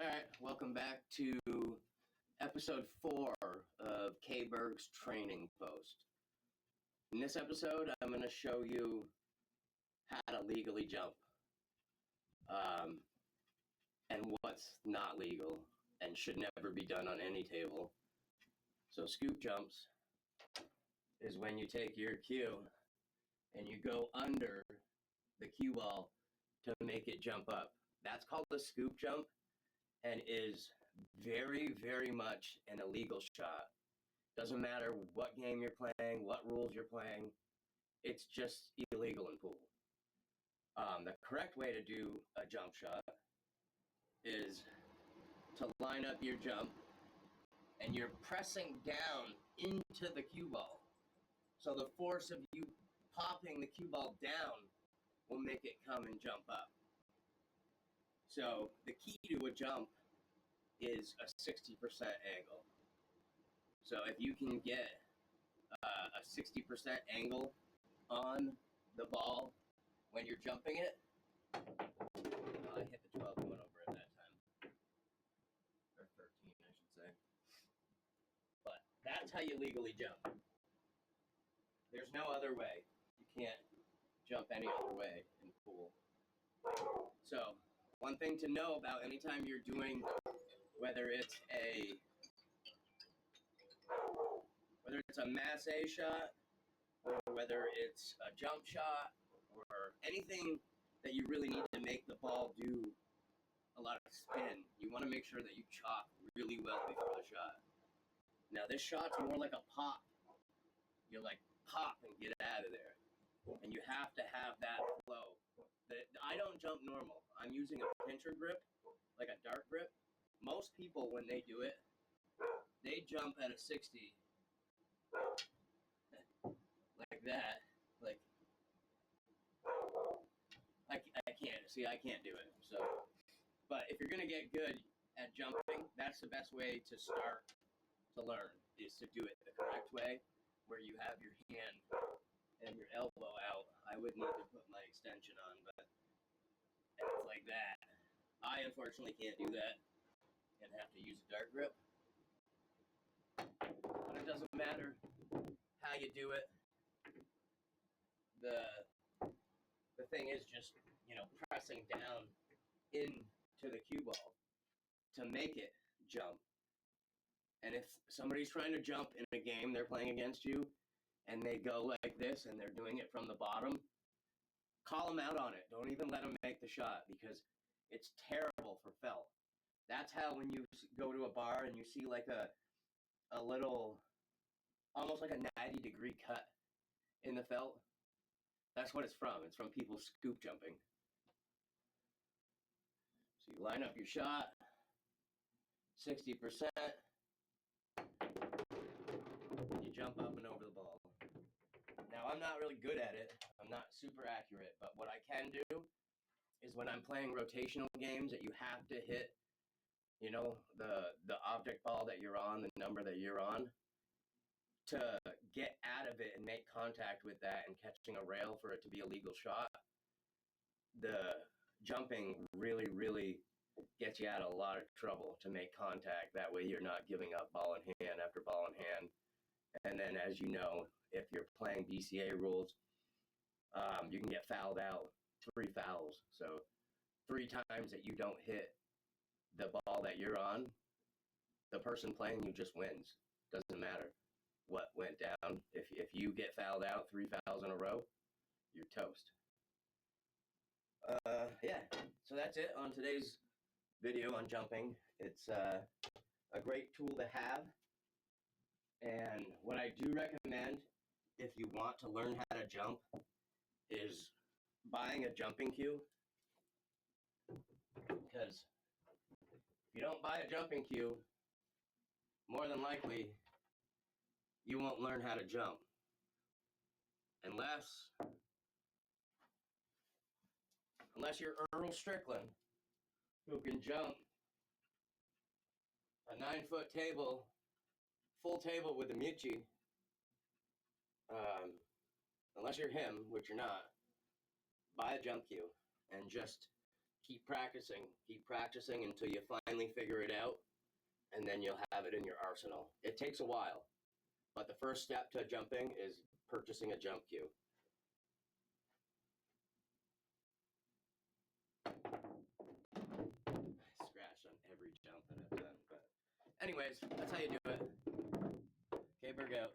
Alright, welcome back to episode 4 of BERG's training post. In this episode, I'm going to show you how to legally jump. And what's not legal and should never be done on any table. So scoop jumps is when you take your cue and you go under the cue ball to make it jump up. That's called a scoop jump and is very, very much an illegal shot. Doesn't matter what game you're playing, what rules you're playing, it's just illegal in pool. The correct way to do a jump shot is to line up your jump and you're pressing down into the cue ball. So the force of you popping the cue ball down will make it come and jump up. So the key to a jump is a 60% angle. So if you can get a 60% angle on the ball when you're jumping it, I hit the 12 going over at that time. Or 13, I should say. But that's how you legally jump. There's no other way. You can't jump any other way in pool. So, one thing to know about anytime you're doing, whether it's a masse shot, or whether it's a jump shot, or anything that you really need to make the ball do a lot of spin, you want to make sure that you chalk really well before the shot. Now this shot's more like a pop. You like pop and get out of there. And you have to have that flow. I don't jump normal. I'm using a pincher grip, like a dart grip. Most people, when they do it, they jump at a 60. Like that. Like, I can't. See, I can't do it. So, but if you're going to get good at jumping, that's the best way to start to learn, is to do it the correct way, where you have your hand and your elbow out. I would need to put my extension on, but it's like that. I unfortunately can't do that and have to use a dart grip. But it doesn't matter how you do it. The thing is just, pressing down into the cue ball to make it jump. And if somebody's trying to jump in a game they're playing against you, and they go like this and they're doing it from the bottom, call them out on it. Don't even let them make the shot, because it's terrible for felt. That's how when you go to a bar and you see like a little, almost like a 90-degree cut in the felt, that's what it's from. It's from people scoop jumping. So you line up your shot, 60%, and you jump up and over the ball. Now, I'm not really good at it. I'm not super accurate, but what I can do is when I'm playing rotational games that you have to hit, the object ball that you're on, the number that you're on, to get out of it and make contact with that and catching a rail for it to be a legal shot, the jumping really, really gets you out of a lot of trouble to make contact. That way you're not giving up ball in hand after ball in hand. And then, as you know, if you're playing BCA rules, you can get fouled out, 3 fouls. So 3 times that you don't hit the ball that you're on, the person playing you just wins. Doesn't matter what went down. If you get fouled out 3 fouls in a row, you're toast. Yeah, so that's it on today's video on jumping. It's a great tool to have. And what I do recommend, if you want to learn how to jump, is buying a jumping cue. Because if you don't buy a jumping cue, more than likely, you won't learn how to jump. Unless you're Earl Strickland, who can jump a 9-foot table, full table with a Michi. Unless you're him, which you're not, buy a jump cue and just keep practicing until you finally figure it out, and then you'll have it in your arsenal. It takes a while, but the first step to jumping is purchasing a jump cue. I scratched on every jump that I've done, but anyways, that's how you do it. K-Berg out.